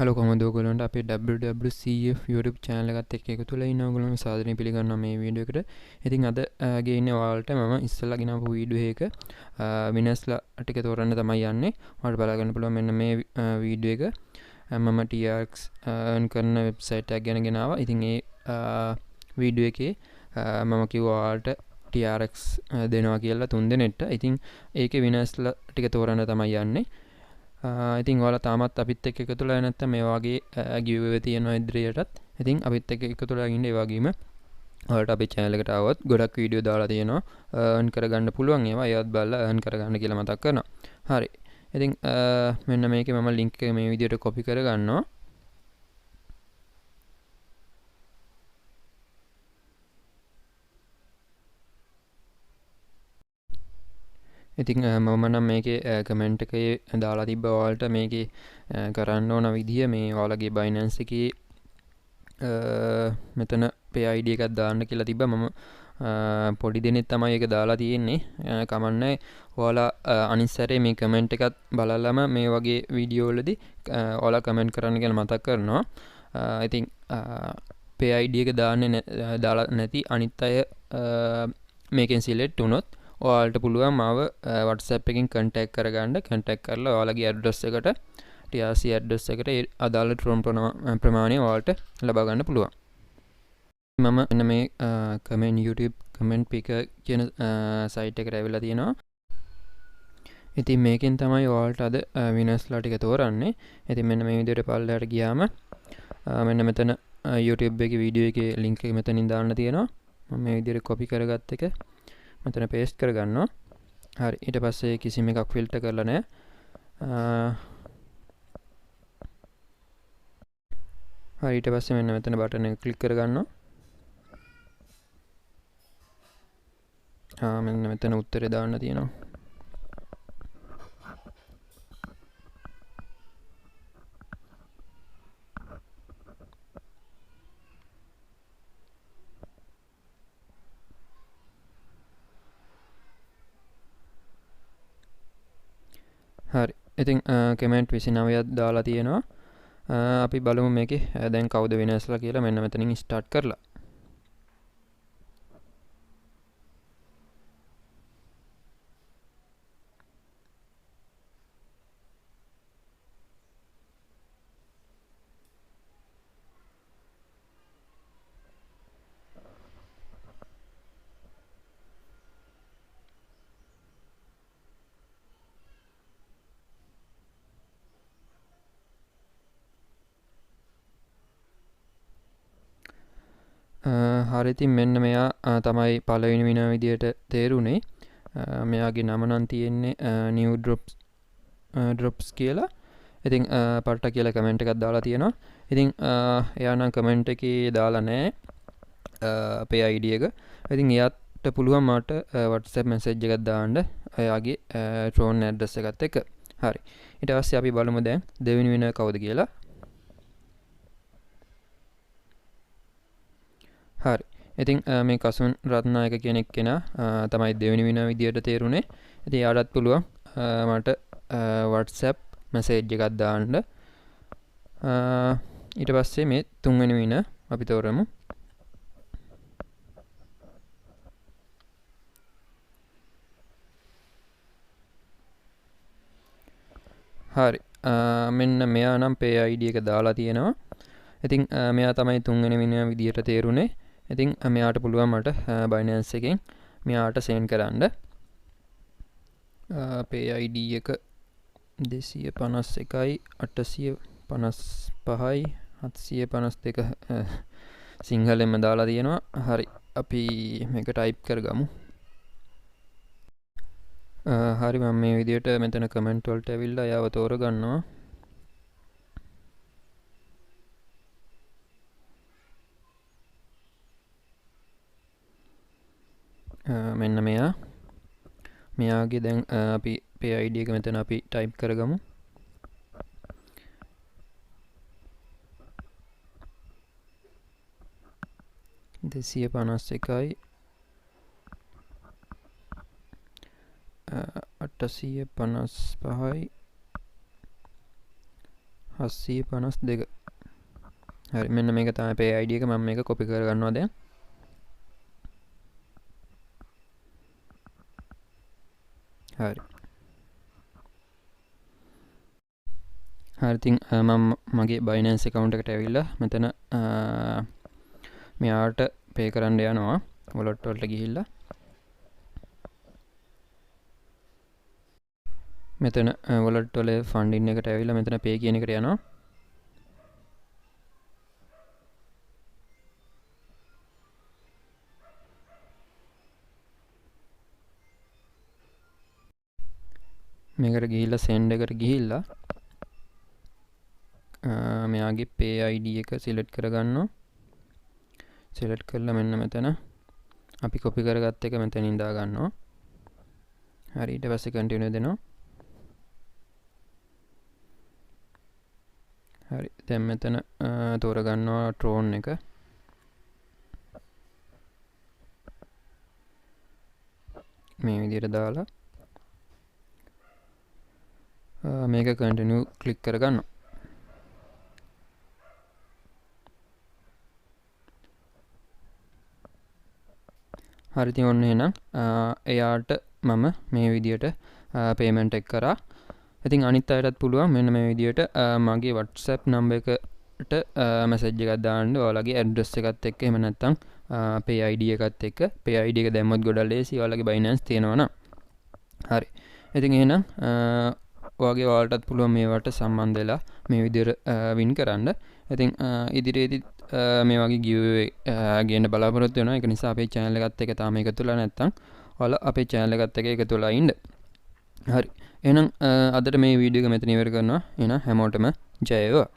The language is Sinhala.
හලෝ කොහොමද ඔයගොල්ලන්ට අපේ WwCf YouTube channel එකත් එක්ක එකතු වෙලා ඉන්න ඔයගොල්ලෝ සාදරයෙන් පිළිගන්නවා මේ වීඩියෝ එකට. ඉතින් අද ගේන්නේ ඔයාලට මම ඉස්සෙල්ලා ගෙනාවු වීඩියෝ එක විනස්ලා ටික තෝරන්න තමයි යන්නේ. ඔයාලට බලා ගන්න පුළුවන් මෙන්න මේ වීඩියෝ එක. මම TRX earn කරන වෙබ්සයිට් එකක් ගැන ගෙනාවා. ඉතින් ඒ වීඩියෝ එකේ මම කිව්වා ඔයාලට TRX දෙනවා කියලා 3 දෙනෙක්ට. ඉතින් ඒකේ විනස්ලා ටික තෝරන්න තමයි යන්නේ. ඉතින් ඔයාලා තාමත් අපිත් එක්ක එකතු වෙලා නැත්නම් මේ වගේ giveaway තියෙනවා ඉදිරියටත්. ඉතින් අපිත් එක්ක එකතු වෙලා ඉන්න ඒ වගේම ඔයාලට අපේ channel එකට ආවොත් ගොඩක් වීඩියෝ දාලා තියෙනවා earn කරගන්න පුළුවන් ඒවා. ඒවත් බලලා earn කරගන්න කියලා මතක් කරනවා. හරි. ඉතින් මෙන්න මේකේ මම link එක මේ විදිහට copy කරගන්නවා. ඉතින් මම නම් මේකේ කමෙන්ට් එකේ දාලා තිබ්බ ඔයාලට මේකේ කරන්න ඕන විදිය මේ ඔයාලගේ Binance එකේ මෙතන pay ID එකක් දාන්න කියලා තිබ්බා. මම පොඩි දෙනෙක් තමයි ඒක දාලා තියෙන්නේ. කමන්නේ ඔයාලා අනිත් සැරේ මේ කමෙන්ට් එකත් බලලම මේ වගේ වීඩියෝ වලදී ඔයාලා කමෙන්ට් කරන්න කියලා මතක් කරනවා. ඉතින් pay ID එක දාලා නැති අනිත් අය මේකෙන් සිලෙක්ට් වුණොත් ඔයාලට පුළුවන් මාව WhatsApp එකකින් contact කරගන්න. contact කරලා ඔයාලගේ address එකට TRC address එකට ඒ අදාළ ප්‍රමාණය ඔයාලට ලබා ගන්න පුළුවන්. මම මෙන්න මේ comment YouTube comment picker කියන site එකට ඇවිල්ලා තියෙනවා. ඉතින් මේකෙන් තමයි ඔයාලට අද winners-ලා ටික තෝරන්නේ. ඉතින් මෙන්න මේ විදිහට පල්ලෙහාට ගියාම මෙන්න මෙතන YouTube එකේ වීඩියෝ එකේ link එක මෙතනින් දාන්න තියෙනවා. මම මේ විදිහට copy කරගත්ත එක මෙතන paste කරගන්නවා. හරි. ඊට පස්සේ කිසිම එකක් filter කරලා නැහැ. හරි. ඊට පස්සේ මෙන්න මෙතන බටන් එක click කරගන්නවා. මෙන්න මෙතන උත්තරේ දාන්න තියෙනවා. හරි. ඉතින් කමෙන්ට් 29ක් දාලා තියෙනවා. අපි බලමු මේකේ දැන් කවුද විනර්ස්ලා කියලා මෙන්න මෙතනින් ස්ටාර්ට් කරලා. හරි. ඉතින් මෙන්න මෙයා තමයි පළවෙනි විනර් විදියට තේරුනේ. මෙයාගේ නම නම් තියෙන්නේ new drops කියලා. ඉතින් පට්ට කියලා කමෙන්ට් එකක් දාලා තියෙනවා. ඉතින් එයා නම් කමෙන්ට් එකේ දාලා නැහැ අපේ ID එක. ඉතින් එයාට පුළුවන් මට WhatsApp message එකක් දාන්න එයාගේ Tron address එකත් එක්ක. හරි. ඊට පස්සේ අපි බලමු දැන් දෙවෙනි විනර් කවුද කියලා. හරි. ඉතින් මේ කසුන් රත්නායක කියන එක්කෙනා තමයි දෙවෙනි විනර් විදියට තේරුනේ. ඉතින් එයාටත් පුළුවන් මට WhatsApp message එකක් දාන්න. ඊට පස්සේ මේ තුන්වෙනි විනර් අපි තෝරමු. හරි. මෙන්න මෙයා නම් pay ID එක දාලා තියෙනවා. ඉතින් මෙයා තමයි තුන්වෙනි විනර් විදියට තේරුනේ. ඉතින් මෙයාට පුළුවන් මට Binance එකෙන් මෙයාට send කරන්න. pay ID එක 251යි 855යි 752 සිංහලෙන්ම දාලා තියෙනවා. හරි. අපි මේක type කරගමු. හරි. මම මේ විදිහට මෙතන comment වලට ඇවිල්ලා යව තෝරගන්නවා. මෙන්න මෙයාගේ දැන් අපි pay ID එක මෙතන අපි type කරගමු. දෙසිය 51යි 855යි 752 හරි මෙන්න මේක තමයි pay ID එක මම මේක copy කර ගන්නවා දැන් හරි හරි ඉතින් මම මගේ Binance account එකට ඇවිල්ලා මෙතන මෙයාට pay කරන්න යනවා wallet වලට ගිහිල්ලා මෙතන wallet වල funding එකට ඇවිල්ලා මෙතන pay කියන එකට යනවා මේකට ගිහිල්ලා send එකට ගිහිල්ලා මෙයාගේ pay ID එක select කරගන්නවා select කරලා මෙන්න මෙතන අපි copy කරගත්ත එක මෙතනින් දා ගන්නවා හරි ඊට පස්සේ continue දෙනවා හරි දැන් මෙතන තෝරගන්නවා tron එක මේ විදිහට දාලා මේක continue click කරගන්නවා හරි ඉතින් ඔන්න එහෙනම් එයාට මම මේ විදියට payment එක කරා. ඉතින් අනිත් අයටත් පුළුවන් මෙන්න මේ විදියට මගේ WhatsApp number එකට message එකක් දාන්න ඔයාලගේ address එකත් එක්ක එහෙම නැත්නම් pay ID එකත් එක්ක pay ID එක දැම්මොත් ගොඩක් ලේසි ඔයාලගේ Binance තියෙනවා නම්. හරි. ඉතින් එහෙනම් ඔයාලටත් පුළුවන් මේවට සම්බන්ධ වෙලා මේ විදියට win කරන්න. ඉතින් ඉදිරියේදී මේ වගේ giveaway ගේන්න බලාපොරොත්තු වෙනවා. ඒක නිසා අපේ channel එකත් එක්ක තාම එකතු වෙලා නැත්නම් ඔයාලා අපේ channel එකත් එක්ක එකතු වෙලා ඉන්න. හරි. එහෙනම් අදට මේ වීඩියෝ එක මෙතන ඉවර කරනවා. එහෙනම් හැමෝටම ජය වේවා.